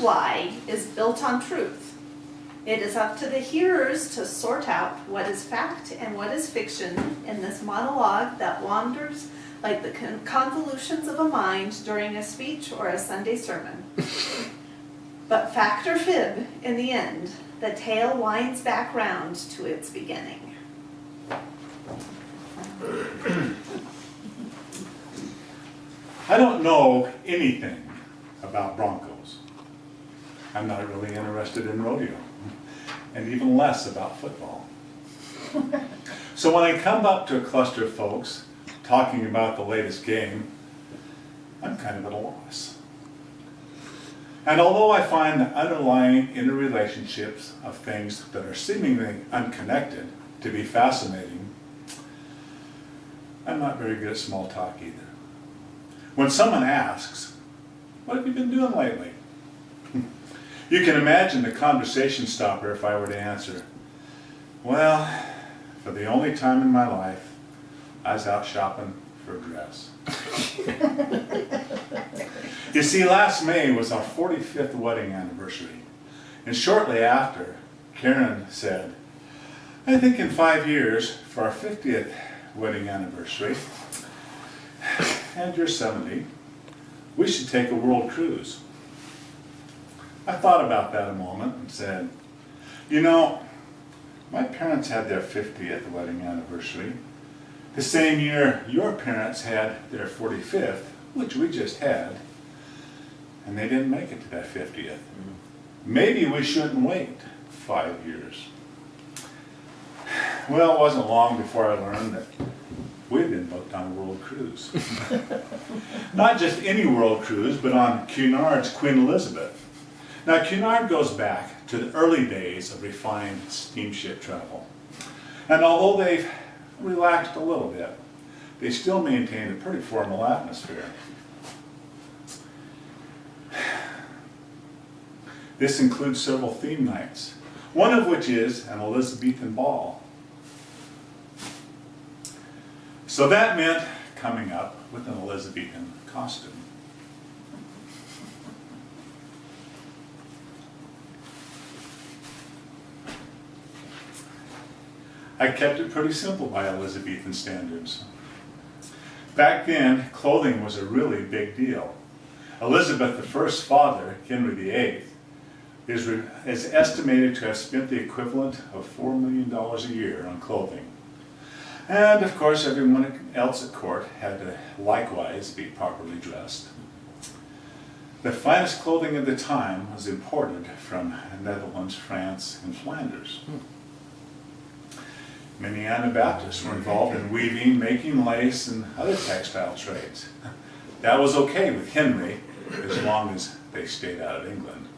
lie is built on truth. It is up to the hearers to sort out what is fact and what is fiction in this monologue that wanders like the convolutions of a mind during a speech or a Sunday sermon. But fact or fib, in the end, the tale winds back round to its beginning. I don't know anything about Broncos. I'm not really interested in rodeo, and even less about football. So when I come up to a cluster of folks talking about the latest game, I'm kind of at a loss. And although I find the underlying interrelationships of things that are seemingly unconnected to be fascinating, I'm not very good at small talk either. When someone asks, "What have you been doing lately?" You can imagine the conversation stopper if I were to answer, "Well, for the only time in my life, I was out shopping for a dress." You see, last May was our 45th wedding anniversary. And shortly after, Karen said, "I think in 5 years, for our 50th wedding anniversary, and you're 70, we should take a world cruise." I thought about that a moment and said, "You know, my parents had their 50th wedding anniversary the same year your parents had their 45th, which we just had, and they didn't make it to that 50th. Maybe we shouldn't wait 5 years." Well, it wasn't long before I learned that we'd been booked on a world cruise. Not just any world cruise, but on Cunard's Queen Elizabeth. Now, Cunard goes back to the early days of refined steamship travel. And although they've relaxed a little bit, they still maintain a pretty formal atmosphere. This includes several theme nights, one of which is an Elizabethan ball. So that meant coming up with an Elizabethan costume. I kept it pretty simple by Elizabethan standards. Back then, clothing was a really big deal. Elizabeth I's father, Henry VIII, is estimated to have spent the equivalent of $4 million a year on clothing. And of course, everyone else at court had to likewise be properly dressed. The finest clothing of the time was imported from the Netherlands, France, and Flanders. Many Anabaptists were involved in weaving, making lace, and other textile trades. That was okay with Henry, as long as they stayed out of England.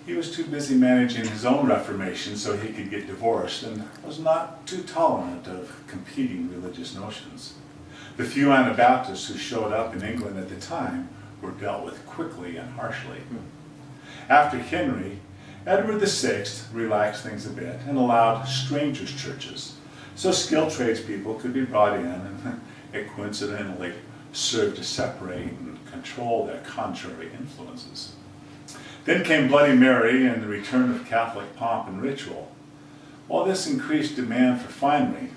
He was too busy managing his own Reformation so he could get divorced, and was not too tolerant of competing religious notions. The few Anabaptists who showed up in England at the time were dealt with quickly and harshly. After Henry, Edward VI relaxed things a bit and allowed strangers' churches, so skilled tradespeople could be brought in, and it coincidentally served to separate and control their contrary influences. Then came Bloody Mary and the return of Catholic pomp and ritual. While this increased demand for finery,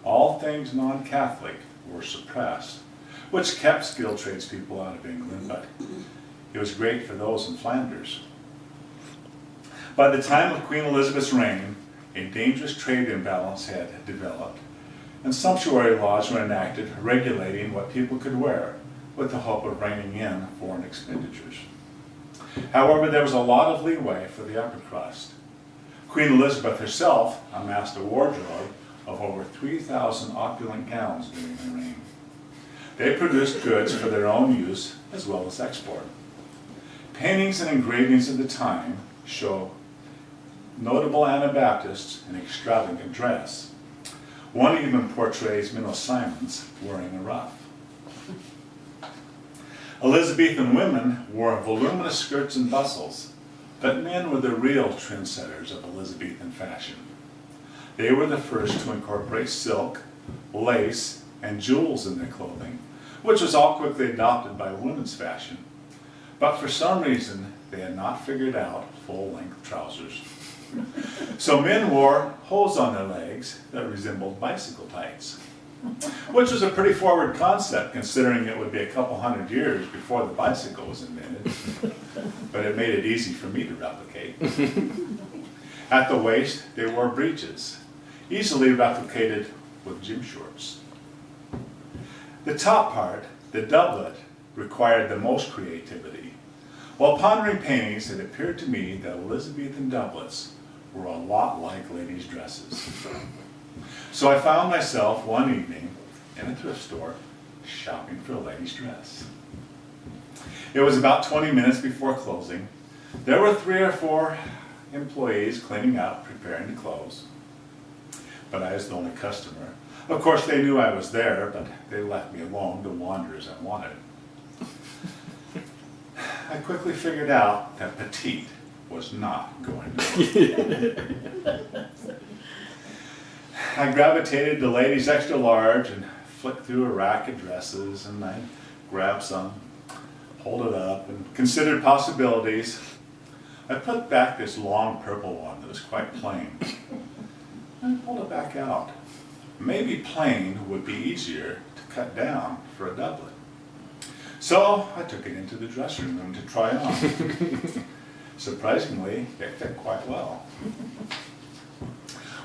all things non-Catholic were suppressed, which kept skilled tradespeople out of England, but it was great for those in Flanders. By the time of Queen Elizabeth's reign, a dangerous trade imbalance had developed, and sumptuary laws were enacted regulating what people could wear, with the hope of reining in foreign expenditures. However, there was a lot of leeway for the upper crust. Queen Elizabeth herself amassed a wardrobe of over 3,000 opulent gowns during her reign. They produced goods for their own use as well as export. Paintings and engravings of the time show notable Anabaptists in extravagant dress. One even portrays Minnow Simons wearing a ruff. Elizabethan women wore voluminous skirts and bustles, but men were the real trendsetters of Elizabethan fashion. They were the first to incorporate silk, lace, and jewels in their clothing, which was all quickly adopted by women's fashion. but for some reason, they had not figured out full-length trousers. So men wore hose on their legs that resembled bicycle tights, which was a pretty forward concept considering it would be a couple hundred years before the bicycle was invented, but it made it easy for me to replicate. At the waist, they wore breeches, easily replicated with gym shorts. The top part, the doublet, required the most creativity. While pondering paintings, it appeared to me that Elizabethan doublets were a lot like ladies' dresses. So I found myself one evening in a thrift store shopping for a lady's dress. It was about 20 minutes before closing. There were 3 or 4 employees cleaning up, preparing to close. But I was the only customer. Of course, they knew I was there, but they left me alone to wander as I wanted. I quickly figured out that petite was not going to work. I gravitated to ladies extra large and flicked through a rack of dresses, and I grabbed some, pulled it up, and considered possibilities. I put back this long purple one that was quite plain. I pulled it back out. Maybe plain would be easier to cut down for a doublet. So I took it into the dressing room to try on. Surprisingly, it fit quite well.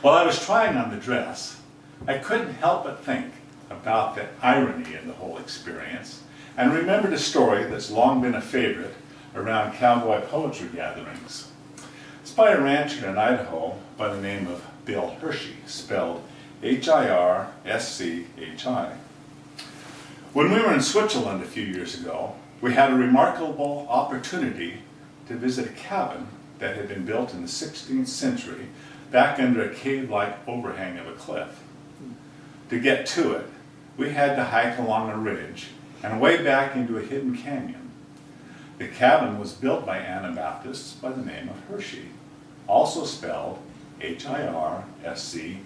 While I was trying on the dress, I couldn't help but think about the irony in the whole experience and remembered a story that's long been a favorite around cowboy poetry gatherings. It's by a rancher in Idaho by the name of Bill Hirschi, spelled Hirschi. When we were in Switzerland a few years ago, we had a remarkable opportunity to visit a cabin that had been built in the 16th century back under a cave-like overhang of a cliff. To get to it, we had to hike along a ridge and way back into a hidden canyon. The cabin was built by Anabaptists by the name of Hirschi, also spelled Hirschi.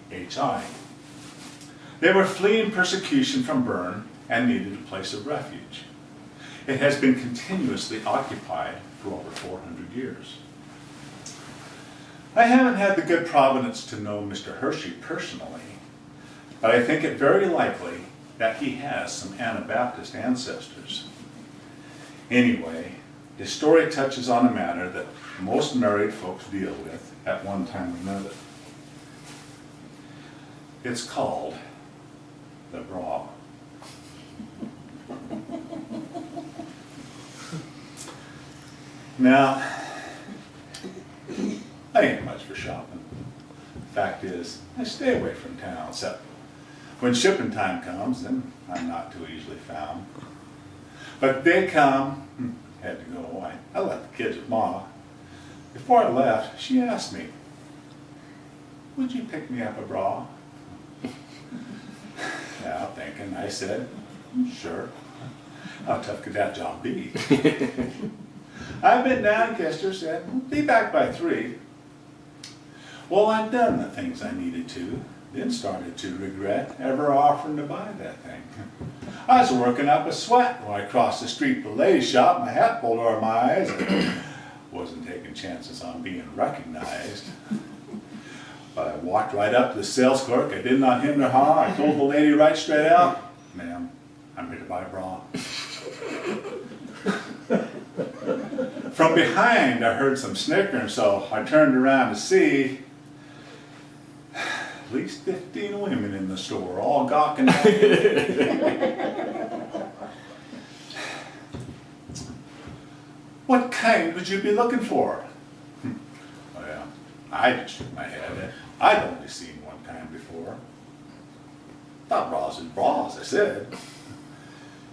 They were fleeing persecution from Bern and needed a place of refuge. It has been continuously occupied for over 400 years. I haven't had the good providence to know Mr. Hirschi personally, but I think it very likely that he has some Anabaptist ancestors. Anyway, his story touches on a matter that most married folks deal with at one time or another. It's called the bra. Now, I ain't much for shopping. Fact is, I stay away from town, except when shipping time comes, then I'm not too easily found. But they come, had to go. I left the kids with Ma. Before I left, she asked me, "Would you pick me up a bra?" Yeah, thinking, I said, "Sure." How tough could that job be? I bent down, kissed her, said, "Be back by 3. Well, I'd done the things I needed to, then started to regret ever offering to buy that thing. I was working up a sweat when I crossed the street to the ladies' shop. My hat pulled over my eyes. I wasn't taking chances on being recognized. But I walked right up to the sales clerk. I did not hem nor haw. I told the lady right straight out, "Ma'am, I'm here to buy a bra." From behind, I heard some snickering, so I turned around to see at least 15 women in the store, all gawking at me. "What kind would you be looking for?" Well, I just shook my head. I'd only seen one kind before. "Thought bras was bras," I said.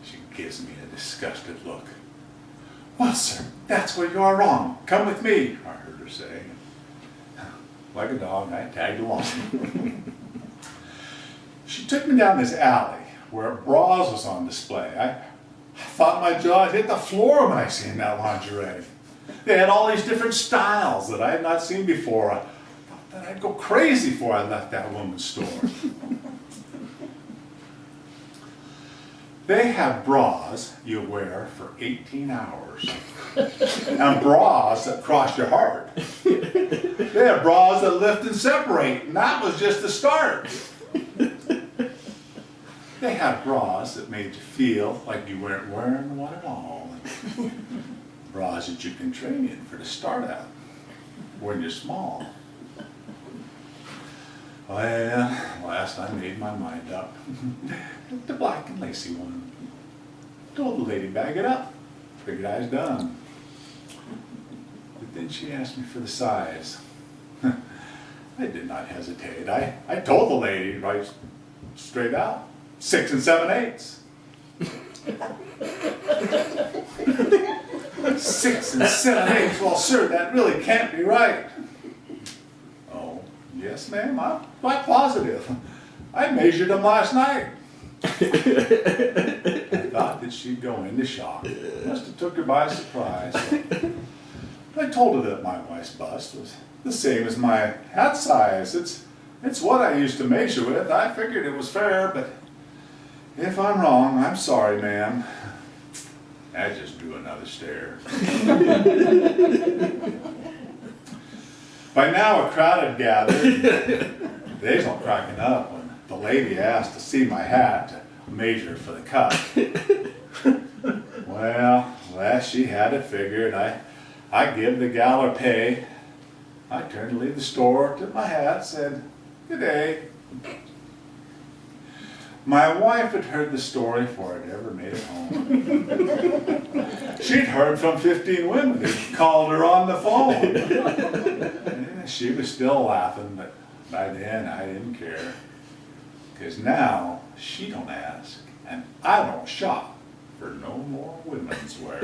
She gives me a disgusted look. "Well, sir, that's where you are wrong. Come with me," I heard her say. Like a dog, I tagged along. She took me down this alley where bras was on display. I thought my jaw had hit the floor when I seen that lingerie. They had all these different styles that I had not seen before. I thought that I'd go crazy before I left that woman's store. They have bras you wear for 18 hours. And bras that cross your heart. They have bras that lift and separate, and that was just the start. They have bras that made you feel like you weren't wearing one at all. Bras that you can trade in for the start out when you're small. Well, last I made my mind up. The black and lacy one. Told the lady, bag it up. Figured I was done. But then she asked me for the size. I did not hesitate. I told the lady right straight out, 6 7/8. 6 7/8. Well, sir, that really can't be right. Oh, yes, ma'am. I'm quite positive. I measured them last night. I thought that she'd go into shock. Must have took her by surprise. I told her that my wife's bust was the same as my hat size. It's what I used to measure with. I figured it was fair, but if I'm wrong, I'm sorry, ma'am. I just drew another stare. By now, a crowd had gathered. They was all cracking up when the lady asked to see my hat to measure for the cut. Well, last she had it figured. I give the gal her pay. I turned to leave the store, took my hat, said, "Good day." My wife had heard the story before it ever made it home. She'd heard from 15 women who called her on the phone. Yeah, she was still laughing, but by then I didn't care. Because now she don't ask, and I don't shop for no more women's wear.